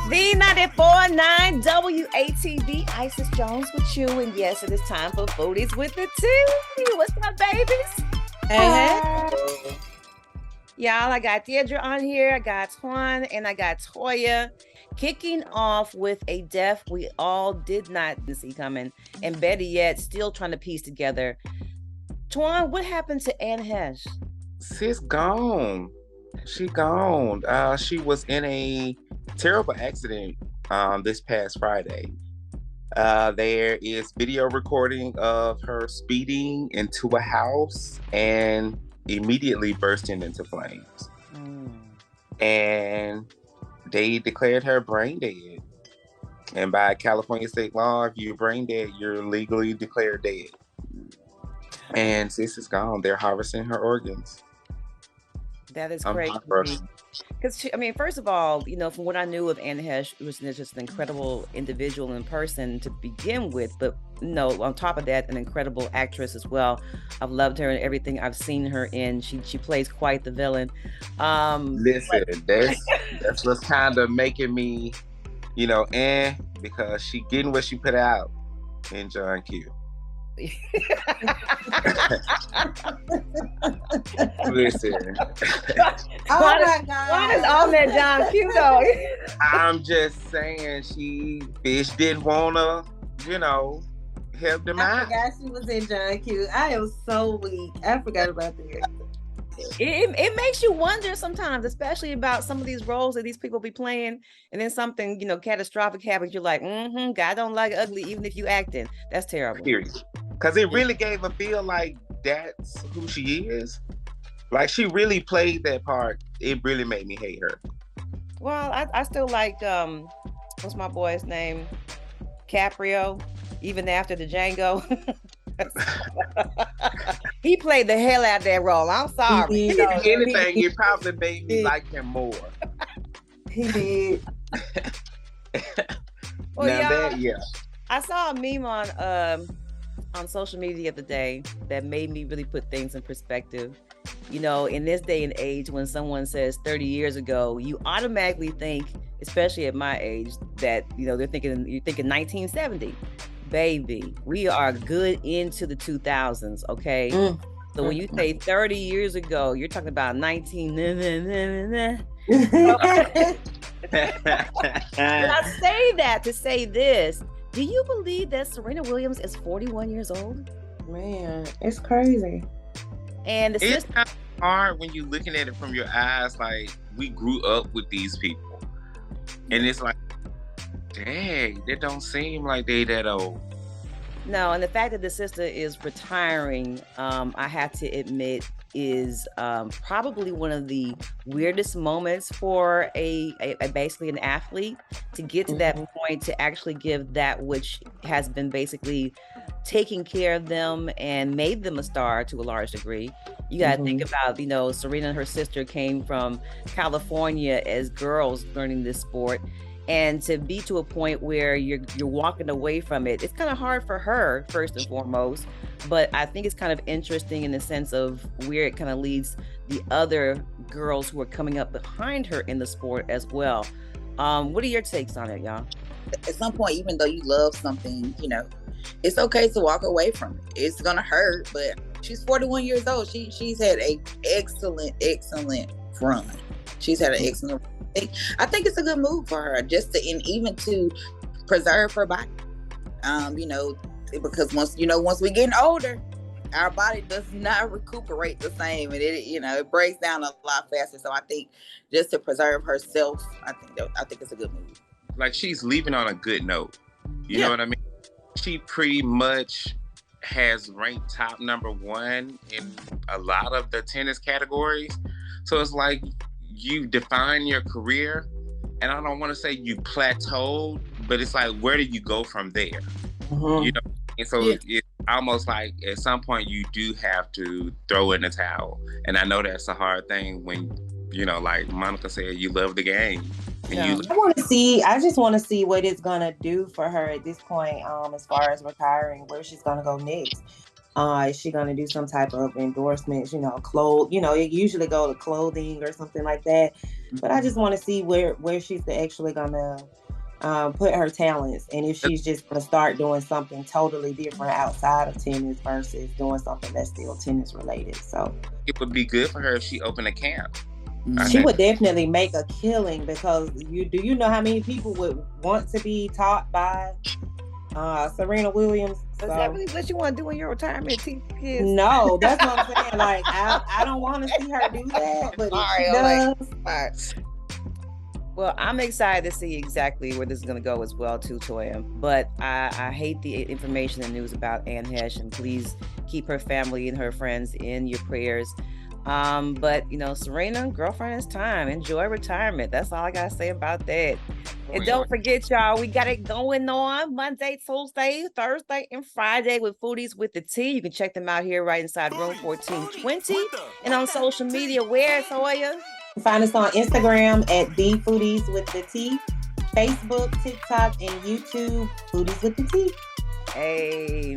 The 94.9 WATV, Isis Jones with you. And yes, it is time for Foodies with the Tea. What's up, babies? Hey. Y'all, I got Deirdre on here, I got Twan, and I got Toya. Kicking off with a death we all did not see coming, and better yet, still trying to piece together. Twan, what happened to Anne Heche? Sis gone. She gone. She was in a terrible accident this past Friday. There is video recording of her speeding into a house and immediately bursting into flames. And they declared her brain dead. And by California state law, if you're brain dead, you're legally declared dead. And sis is gone. They're harvesting her organs. That is crazy. Because, first of all, from what I knew of Anne Heche, she was just an incredible individual in person to begin with. But, on top of that, an incredible actress as well. I've loved her in everything I've seen her in. She plays quite the villain. Listen, that's what's kind of making me, because she getting what she put out in John Q. Listen. Oh my God. Why is all that John Q though? I'm just saying bitch didn't wanna, help them out. I forgot she was in John Q. I am so weak. I forgot about that. It makes you wonder sometimes, especially about some of these roles that these people be playing, and then something, catastrophic happens. You're like, God don't like ugly, even if you acting. That's terrible. Period. Because it really gave a feel like that's who she is. Like, she really played that part. It really made me hate her. Well, I still like, what's my boy's name? Caprio, even after the Django. He played the hell out of that role. I'm sorry. If anything, it probably made me like him more. He did. Well, I saw a meme on social media the other day that made me really put things in perspective. In this day and age, when someone says 30 years ago, you automatically think, especially at my age, that you're thinking 1970. Baby, we are good into the 2000s, okay? So when you say 30 years ago, you're talking about 19. I say that to say this. Do you believe that Serena Williams is 41 years old? Man, it's crazy. And it's kind of hard when you're looking at it from your eyes, like, we grew up with these people. And it's like, dang, they don't seem like they that old. No, and the fact that the sister is retiring, I have to admit, is probably one of the weirdest moments for a basically an athlete to get to that point, to actually give that which has been basically taking care of them and made them a star to a large degree. You got to think about, Serena and her sister came from California as girls learning this sport. And to be to a point where you're walking away from it, it's kind of hard for her, first and foremost. But I think it's kind of interesting in the sense of where it kind of leads the other girls who are coming up behind her in the sport as well. What are your takes on it, y'all? At some point, even though you love something, it's okay to walk away from it. It's gonna hurt, but she's 41 years old. She's had a excellent run. She's had an excellent. I think it's a good move for her, and even to preserve her body. Because once we getting older, our body does not recuperate the same, and it breaks down a lot faster. So I think just to preserve herself, I think it's a good move. Like, she's leaving on a good note. You know what I mean? She pretty much has ranked top number 1 in a lot of the tennis categories. So it's like, you define your career, and I don't want to say you plateaued, but it's like, where do you go from there? And so it's almost like at some point you do have to throw in the towel. And I know that's a hard thing when, like Monica said, you love the game. And I just want to see what it's gonna do for her at this point, as far as retiring, where she's gonna go next. Is she gonna do some type of endorsements? You know, it usually go to clothing or something like that. But I just want to see where she's actually gonna put her talents, and if she's just gonna start doing something totally different outside of tennis versus doing something that's still tennis related. So it would be good for her if she opened a camp. She would definitely make a killing, because you know how many people would want to be taught by Serena Williams? Is that really what you want to do in your retirement, teach kids? No, that's what I'm saying. Like, I don't want to see her do that, but if she does. Well, I'm excited to see exactly where this is going to go as well, too, Toya. But I hate the information and news about Anne Heche, and please keep her family and her friends in your prayers. But, you know, Serena, girlfriend, it's time. Enjoy retirement. That's all I got to say about that. And don't forget, y'all, we got it going on Monday, Tuesday, Thursday, and Friday with Foodies with the T. You can check them out here right inside room 1420. And on social media, where, Toya? Find us on Instagram at The Foodies with the T, Facebook, TikTok, and YouTube, Foodies with the T. Hey.